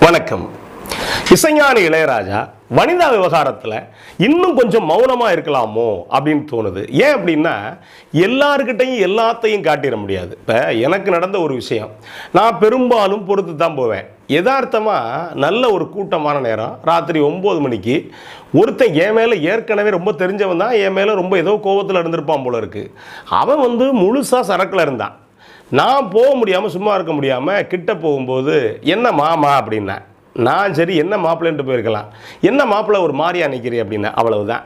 வணக்கம். இசைஞானி இளையராஜா வனிதா விவகாரத்தில் இன்னும் கொஞ்சம் மௌனமாக இருக்கலாமோ அப்படின்னு தோணுது. ஏன் அப்படின்னா எல்லாருக்கிட்டையும் எல்லாத்தையும் காட்டிட முடியாது. இப்போ எனக்கு நடந்த ஒரு விஷயம் நான் பெரும்பாலும் பொறுத்து தான் போவேன். யதார்த்தமாக நல்ல ஒரு கூட்டமான நேரம் ராத்திரி 9 மணிக்கு ஒருத்தன் என் மேலே ஏற்கனவே ரொம்ப தெரிஞ்சவன் தான், என் மேலே ரொம்ப ஏதோ கோபத்தில் இருந்திருப்பான் போல இருக்குது. அவன் முழுசாக சரக்கில் இருந்தான். நான் போக முடியாமல் சும்மா இருக்க முடியாமல் கிட்ட போகும்போது என்ன மாமா அப்படின்னா, நான் சரி என்ன மாப்பிள்ளைன்ட்டு போயிருக்கலாம், என்ன மாப்பிள்ளை ஒரு மாதிரியா நிற்கிறேன் அப்படின்னா, அவ்வளவுதான்.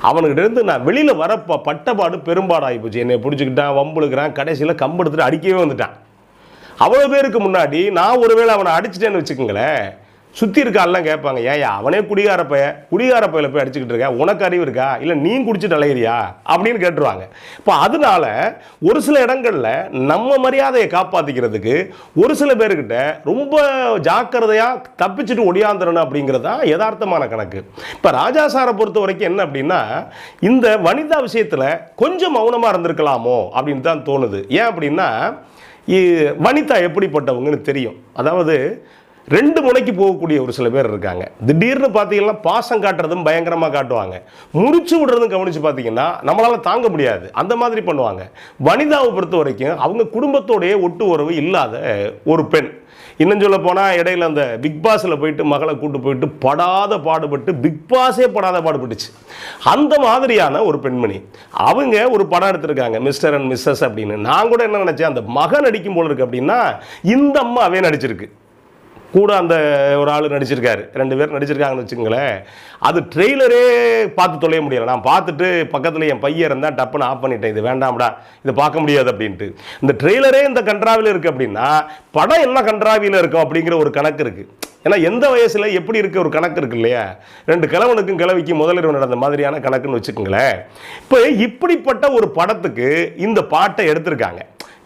அவனுக்கிட்ட இருந்து நான் வெளியில் வரப்போ பட்டப்பாடு பெரும்பாடு ஆகிப்போச்சு. என்னை பிடிச்சிக்கிட்டான், வம்புழுக்கிறான், கடைசியில் கம்பு எடுத்துட்டு அடிக்கவே வந்துட்டான். அவ்வளோ பேருக்கு முன்னாடி நான் ஒருவேளை அவனை அடிச்சிட்டேன்னு வச்சுக்கோங்களேன், சுற்றி இருக்காலாம் கேட்பாங்க, ஏயா அவனே குடிகார பையில போய் அடிச்சுக்கிட்டு இருக்க, உனக்கு அறிவு இருக்கா, இல்லை நீ குடிச்சிட்டு அலையிறியா அப்படின்னு கேட்டுருவாங்க. இப்போ அதனால ஒரு சில இடங்களில் நம்ம மரியாதையை காப்பாற்றிக்கிறதுக்கு ஒரு சில பேர்கிட்ட ரொம்ப ஜாக்கிரதையாக தப்பிச்சுட்டு ஒடியாந்துடணும் அப்படிங்கிறது தான் யதார்த்தமான கணக்கு. இப்போ ராஜா சாரை பொறுத்த வரைக்கும் என்ன அப்படின்னா, இந்த வனிதா விஷயத்தில் கொஞ்சம் மௌனமாக இருந்திருக்கலாமோ அப்படின்னு தான் தோணுது. ஏன் அப்படின்னா வனிதா எப்படிப்பட்டவங்கன்னு தெரியும். அதாவது 2 முனைக்கு போகக்கூடிய ஒரு சில பேர் இருக்காங்க. திடீர்னு பார்த்தீங்கன்னா பாசம் காட்டுறதும் பயங்கரமாக காட்டுவாங்க, முறிச்சு விடுறதும் கவனித்து பார்த்தீங்கன்னா நம்மளால் தாங்க முடியாது, அந்த மாதிரி பண்ணுவாங்க. வனிதாவை பொறுத்த வரைக்கும் அவங்க குடும்பத்தோடைய ஒட்டு உறவு இல்லாத ஒரு பெண். இன்னும் சொல்ல போனால் இடையில அந்த பிக் பாஸில் போயிட்டு மகளை கூட்டு போயிட்டு படாத பாடுபட்டு, பிக் பாஸே படாத பாடுபட்டுச்சு. அந்த மாதிரியான ஒரு பெண்மணி. அவங்க ஒரு படம் எடுத்திருக்காங்க, மிஸ்டர் அண்ட் மிஸ்ஸஸ் அப்படின்னு. நான் கூட என்ன நினச்சேன், அந்த மகன் நடிக்கும் போல இருக்கு அப்படின்னா இந்த அம்மாவே நடிச்சிருக்கு, கூட அந்த ஒரு ஆள் நடிச்சிருக்காரு, 2 பேர் நடிச்சிருக்காங்கன்னு வச்சுக்கோங்களேன். அது ட்ரெய்லரே பார்த்து தொலைய முடியலை. நான் பார்த்துட்டு பக்கத்தில் என் பையன் இருந்தால் டப்புன்னு ஆஃப் பண்ணிட்டேன், இது வேண்டாம்டா, இதை பார்க்க முடியாது அப்படின்ட்டு. இந்த ட்ரெய்லரே இந்த கன்றாவியில் இருக்குது அப்படின்னா படம் என்ன கன்றாவியில் இருக்கும் அப்படிங்கிற ஒரு கணக்கு இருக்குது. ஏன்னா எந்த வயசில் எப்படி இருக்க ஒரு கணக்கு இருக்கு இல்லையா. 2 கிழவனுக்கும் கிழவிக்கும் முதலிரவு நடந்த மாதிரியான கணக்குன்னு வச்சுக்கோங்களேன். இப்போ இப்படிப்பட்ட ஒரு படத்துக்கு இந்த பாட்டை எடுத்திருக்காங்க.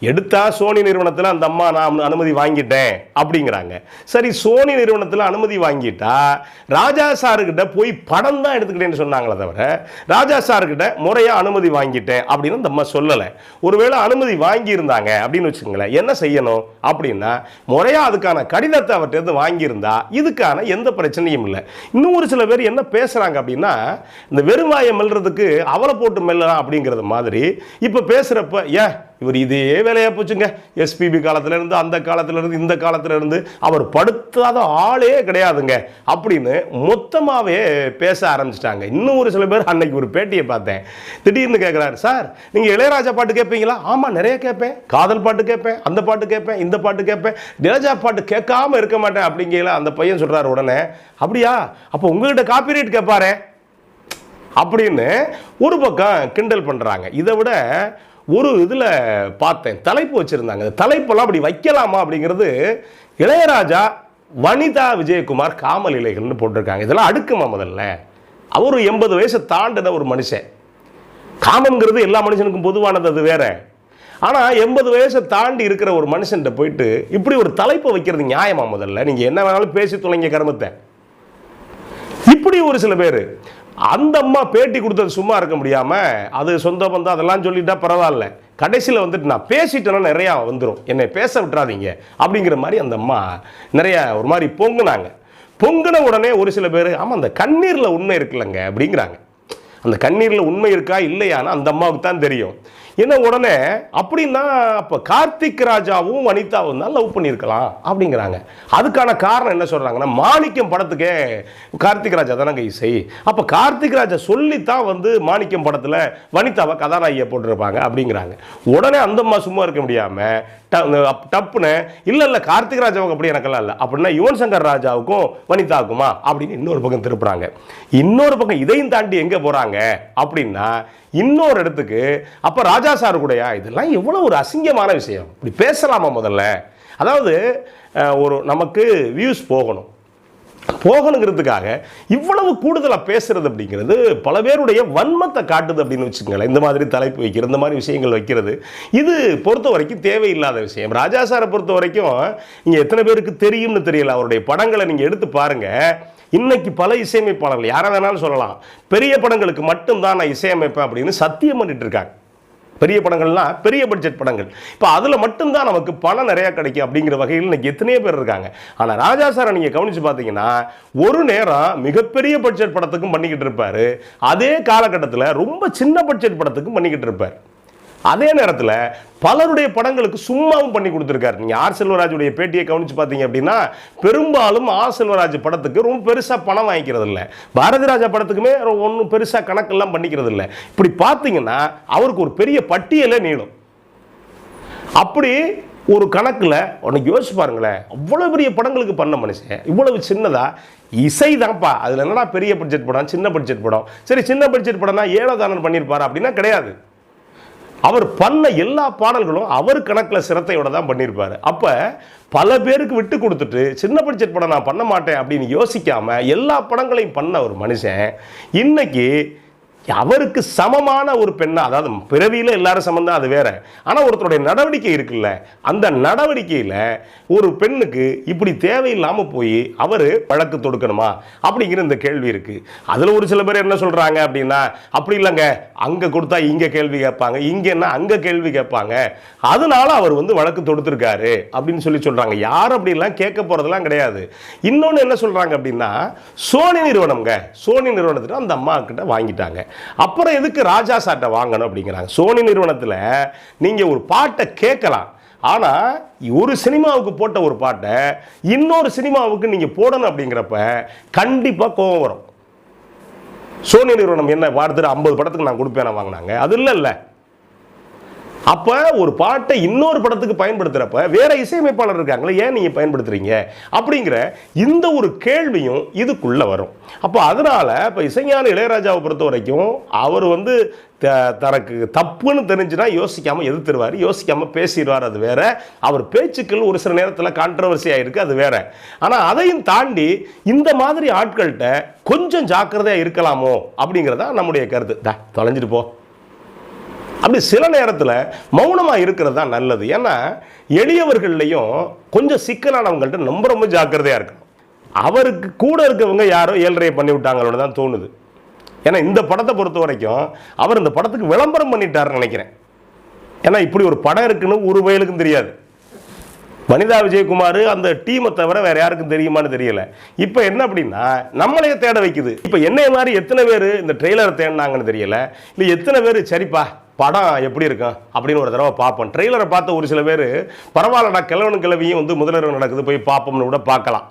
எடுத்தா சோனி நிறுவனத்தில் அந்த அம்மா நான் அனுமதி வாங்கிட்டேன் அப்படிங்கிறாங்க. சரி, சோனி நிறுவனத்தில் அனுமதி வாங்கிட்டா ராஜா சாருக்கிட்ட போய் படம் தான் எடுத்துக்கிட்டேன்னு சொன்னாங்களே தவிர ராஜா சாருக்கிட்ட முறையாக அனுமதி வாங்கிட்டேன் அப்படின்னு அந்த அம்மா சொல்லலை. ஒருவேளை அனுமதி வாங்கியிருந்தாங்க அப்படின்னு வச்சுக்கோங்களேன், என்ன செய்யணும் அப்படின்னா முறையாக அதுக்கான கடிதத்தை அவர்கிட்ட வாங்கியிருந்தா இதுக்கான எந்த பிரச்சனையும் இல்லை. இன்னும் ஒரு சில பேர் என்ன பேசுகிறாங்க அப்படின்னா, இந்த வெறுவாயை மெல்றதுக்கு அவளை போட்டு மெல்லலாம் அப்படிங்கிறது மாதிரி இப்போ பேசுகிறப்ப இவர் இதே வேலையாக போச்சுங்க. எஸ்பிபி காலத்திலேருந்து, அந்த காலத்திலேருந்து, இந்த காலத்திலேருந்து அவர் படுத்தாத ஆளே கிடையாதுங்க அப்படின்னு மொத்தமாகவே பேச ஆரம்பிச்சிட்டாங்க. இன்னும் ஒரு சில பேர் அன்னைக்கு ஒரு பேட்டியை பார்த்தேன், திடீர்னு கேட்குறாரு, சார் நீங்கள் இளையராஜா பாட்டு கேட்பீங்களா? ஆமாம், நிறைய கேட்பேன், காதல் பாட்டு கேட்பேன், அந்த பாட்டு கேட்பேன், இந்த பாட்டு கேட்பேன், இளையராஜா பாட்டு கேட்காம இருக்க மாட்டேன் அப்படிங்கல. அந்த பையன் சொல்கிறார் உடனே, அப்படியா, அப்போ உங்ககிட்ட காப்பிரைட் கேட்பாரு அப்படின்னு ஒரு பக்கம் கிண்டல் பண்ணுறாங்க. இதை விட ஒரு இதில் பார்த்தேன், தலைப்பு வச்சுருந்தாங்க. தலைப்பெல்லாம் அப்படி வைக்கலாமா அப்படிங்கிறது, இளையராஜா வனிதா விஜயகுமார் காம லீலைகள்னு போட்டிருக்காங்க. இதெல்லாம் அடுக்குமா? முதல்ல அவர் 80 வயசை தாண்டின ஒரு மனுஷன். காமங்கிறது எல்லா மனுஷனுக்கும் பொதுவானது, அது வேற. ஆனால் 80 வயசை தாண்டி இருக்கிற ஒரு மனுஷன்கிட்ட போயிட்டு இப்படி ஒரு தலைப்பை வைக்கிறது நியாயமா? முதல்ல நீங்கள் என்ன வேணாலும் பேசி தொலைங்க கருமத்தை. இப்படி ஒரு சில பேர், அந்த அம்மா பேட்டி கொடுத்தது சும்மா இருக்க முடியாமல் அது சொந்த பந்தம் அதெல்லாம் சொல்லிட்டா பரவாயில்ல, கடைசியில் நான் பேசிட்டேன்னா நிறையா வந்துடும், என்னை பேச விட்டுறாதீங்க அப்படிங்கிற மாதிரி அந்த அம்மா நிறையா ஒரு மாதிரி பொங்குனாங்க. பொங்குன உடனே ஒரு சில பேர், ஆமாம் அந்த கண்ணீரில் உண்மை இருக்குல்லங்க அப்படிங்கிறாங்க. அந்த கண்ணீரில் உண்மை இருக்கா இல்லையானா அந்த அம்மாவுக்கு தான் தெரியும். என்ன உடனே அப்படின்னா அப்போ கார்த்திக் ராஜாவும் வனிதாவும் தான் லவ் பண்ணியிருக்கலாம் அப்படிங்கிறாங்க. அதுக்கான காரணம் என்ன சொல்கிறாங்கன்னா, மாணிக்கம் படத்துக்கே கார்த்திக் ராஜா தானங்க இசை, அப்போ கார்த்திக் ராஜா சொல்லித்தான் மாணிக்கம் படத்தில் வனிதாவை கதாநாயகியை போட்டிருப்பாங்க அப்படிங்கிறாங்க. உடனே அந்த அம்மா சும்மா இருக்க முடியாமல் டப்புன்னு இல்லை கார்த்திக் ராஜாவுக்கு அப்படி எனக்கெல்லாம் இல்லை அப்படின்னா யுவன் சங்கர் ராஜாவுக்கும் வனிதாவுக்குமா அப்படின்னு இன்னொரு பக்கம் திருப்புறாங்க. இன்னொரு பக்கம் இதையும் தாண்டி எங்கே போகிறாங்க அப்படின்னா இன்னொரு இடத்துக்கு, அப்போ ராஜா சார் கூடயா? இதெல்லாம் எவ்வளோ ஒரு அசிங்கமான விஷயம், இப்படி பேசலாமா? முதல்ல அதாவது ஒரு நமக்கு வியூஸ் போகணுங்கிறதுக்காக இவ்வளவு கூடுதலாக பேசுறது அப்படிங்கிறது பல பேருடைய வன்மத்தை காட்டுது அப்படின்னு வச்சுக்கோங்களேன். இந்த மாதிரி தலைப்பு வைக்கிறது, இந்த மாதிரி விஷயங்கள் வைக்கிறது, இது பொறுத்த வரைக்கும் தேவையில்லாத விஷயம். ராஜா சாரை பொறுத்த வரைக்கும் இங்கே எத்தனை பேருக்கு தெரியும்னு தெரியல, அவருடைய படங்களை நீங்கள் எடுத்து பாருங்கள். இன்னைக்கு பல இசையமைப்பாளர்கள் யாரை வேணாலும் சொல்லலாம், பெரிய படங்களுக்கு மட்டும்தான் நான் இசையமைப்பேன் அப்படின்னு சத்தியம் பண்ணிட்டு இருக்காங்க. பெரிய படங்கள்லாம் பெரிய பட்ஜெட் படங்கள். இப்போ அதில் மட்டும்தான் நமக்கு பணம் நிறையா கிடைக்கும் அப்படிங்கிற வகையில் இன்னைக்கு எத்தனையோ பேர் இருக்காங்க. ஆனால் ராஜா சாரை நீங்கள் கவனித்து பார்த்தீங்கன்னா ஒரு நேரம் மிகப்பெரிய பட்ஜெட் படத்துக்கும் பண்ணிக்கிட்டு இருப்பார், அதே காலகட்டத்தில் ரொம்ப சின்ன பட்ஜெட் படத்துக்கும் பண்ணிக்கிட்டு இருப்பார். அதே நேரத்தில் பலருடைய படங்களுக்கு சும்மாவும் பண்ணி கொடுத்துருக்காரு. நீங்கள் ஆர் செல்வராஜுடைய பேட்டியை கவனிச்சு பார்த்தீங்க அப்படின்னா பெரும்பாலும் ஆர் செல்வராஜ் படத்துக்கு ரொம்ப பெருசாக பணம் வாங்கிக்கிறது இல்லை, பாரதி ராஜா படத்துக்குமே ஒன்றும் பெருசாக கணக்கெல்லாம் பண்ணிக்கிறது இல்லை. இப்படி பார்த்தீங்கன்னா அவருக்கு ஒரு பெரிய பட்டியலே நீளும். அப்படி ஒரு கணக்கில் உனக்கு யோசிச்சு பாருங்களேன், அவ்வளோ பெரிய படங்களுக்கு பண்ண மனுஷன் இவ்வளவு சின்னதாக இசை தான்ப்பா, அதில் என்னன்னா பெரிய பட்ஜெட் படம் சின்ன பட்ஜெட் படம். சரி, சின்ன பட்ஜெட் படம்னா ஏழதானன் பண்ணியிருப்பாரு அப்படின்னா கிடையாது. அவர் பண்ண எல்லா பாடல்களும் அவர் கணக்கில் சிரத்தையோட தான் பண்ணியிருப்பார். அப்போ பல பேருக்கு விட்டு கொடுத்துட்டு சின்ன பட்ஜெட் படம் நான் பண்ண மாட்டேன் அப்படின்னு யோசிக்காமல் எல்லா படங்களையும் பண்ண ஒரு மனுஷன் இன்னைக்கு அவருக்கு சமமான ஒரு பெண்ணா, அதாவது பிறவியில் எல்லாரும் சமம் தான், அது வேற. ஆனால் ஒருத்தருடைய நடவடிக்கை இருக்குல்ல, அந்த நடவடிக்கையில் ஒரு பெண்ணுக்கு இப்படி தேவையில்லாமல் போய் அவர் வழக்கு தொடுக்கணுமா அப்படிங்கிற இந்த கேள்வி இருக்குது. அதில் ஒரு சில பேர் என்ன சொல்கிறாங்க அப்படின்னா, அப்படி இல்லைங்க, அங்கே கொடுத்தா இங்கே கேள்வி கேட்பாங்க, இங்கேன்னா அங்கே கேள்வி கேட்பாங்க, அதனால அவர் வழக்கு தொடுத்திருக்காரு அப்படின்னு சொல்கிறாங்க. யார் அப்படிலாம் கேட்க போகிறதெல்லாம் கிடையாது. இன்னொன்று என்ன சொல்கிறாங்க அப்படின்னா, சோனி நிறுவனம்ங்க, சோனி நிறுவனத்தில் அந்த அம்மா கிட்ட வாங்கிட்டாங்க, அப்புறம் எதுக்கு ராஜா சாட்டை வாங்கணும் அப்படிங்கிறாங்க. சோனி நிறுவனத்தில் நீங்கள் ஒரு பாட்டை கேட்கலாம், ஆனால் ஒரு சினிமாவுக்கு போட்ட ஒரு பாட்டை இன்னொரு சினிமாவுக்கு நீங்கள் போடணும் அப்படிங்கிறப்ப கண்டிப்பாக கோபம் வரும். சோனி நிறுவனம் என்ன வார்த்தை 50 படத்துக்கு நான் கொடுப்பேன் வாங்கினாங்க, அது இல்லை. அப்போ ஒரு பாட்டை இன்னொரு படத்துக்கு பயன்படுத்துகிறப்ப வேற இசையமைப்பாளர் இருக்காங்களே, ஏன் நீங்கள் பயன்படுத்துறீங்க அப்படிங்கிற இந்த ஒரு கேள்வியும் இதுக்குள்ளே வரும். அப்போ அதனால் இப்போ இசைஞானி இளையராஜாவை பொறுத்த வரைக்கும் அவர் தனக்கு தப்புன்னு தெரிஞ்சுன்னா யோசிக்காமல் எதிர்த்துருவார், யோசிக்காமல் பேசிடுவார், அது வேற. அவர் பேச்சுக்கள் ஒரு சில நேரத்தில் கான்ட்ரவர்சியாக இருக்குது, அது வேற. ஆனால் அதையும் தாண்டி இந்த மாதிரி ஆட்கள்கிட்ட கொஞ்சம் ஜாக்கிரதையாக இருக்கலாமோ அப்படிங்கிறதா நம்முடைய கருத்து. தொலைஞ்சிட்டு போ அப்படி சில நேரத்தில் மௌனமாக இருக்கிறது தான் நல்லது. ஏன்னா எளியவர்கள்லையும் கொஞ்சம் சிக்கலானவங்கள்ட்ட ரொம்ப ஜாக்கிரதையாக இருக்கணும். அவருக்கு கூட இருக்கவங்க யாரோ 7.5 பண்ணி விட்டாங்களோட தான் தோணுது. ஏன்னா இந்த படத்தை பொறுத்த வரைக்கும் அவர் இந்த படத்துக்கு விளம்பரம் பண்ணிட்டாருன்னு நினைக்கிறேன். ஏன்னா இப்படி ஒரு படம் இருக்குன்னு ஒரு வயலுக்கும் தெரியாது. வனிதா விஜயகுமார் அந்த டீமை தவிர வேற யாருக்கும் தெரியுமான்னு தெரியல. இப்போ என்ன அப்படின்னா நம்மளையே தேட வைக்குது. இப்போ என்னைய மாதிரி எத்தனை பேர் இந்த ட்ரெய்லரை தேடினாங்கன்னு தெரியல, இல்லை எத்தனை பேர் சரிப்பா படம் எப்படி இருக்கும் அப்படின்னு ஒரு தடவை பார்ப்போம். ட்ரெய்லரை பார்த்த ஒரு சில பேர் பரவாயில்லடா கிழவனும் கிழவியும் முதலிரவு நடக்குது போய் பார்ப்போம்னு கூட பார்க்கலாம்,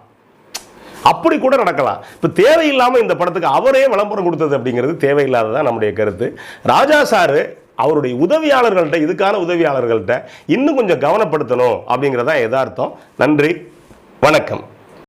அப்படி கூட நடக்கலாம். இப்போ தேவையில்லாமல் இந்த படத்துக்கு அவரே விளம்பரம் கொடுத்தது அப்படிங்கிறது தேவையில்லாததான் நம்முடைய கருத்து. ராஜா சார் அவருடைய உதவியாளர்கள்ட்ட, இதுக்கான உதவியாளர்கள்ட்ட இன்னும் கொஞ்சம் கவனப்படுத்தணும் அப்படிங்கிறதா யதார்த்தம். நன்றி, வணக்கம்.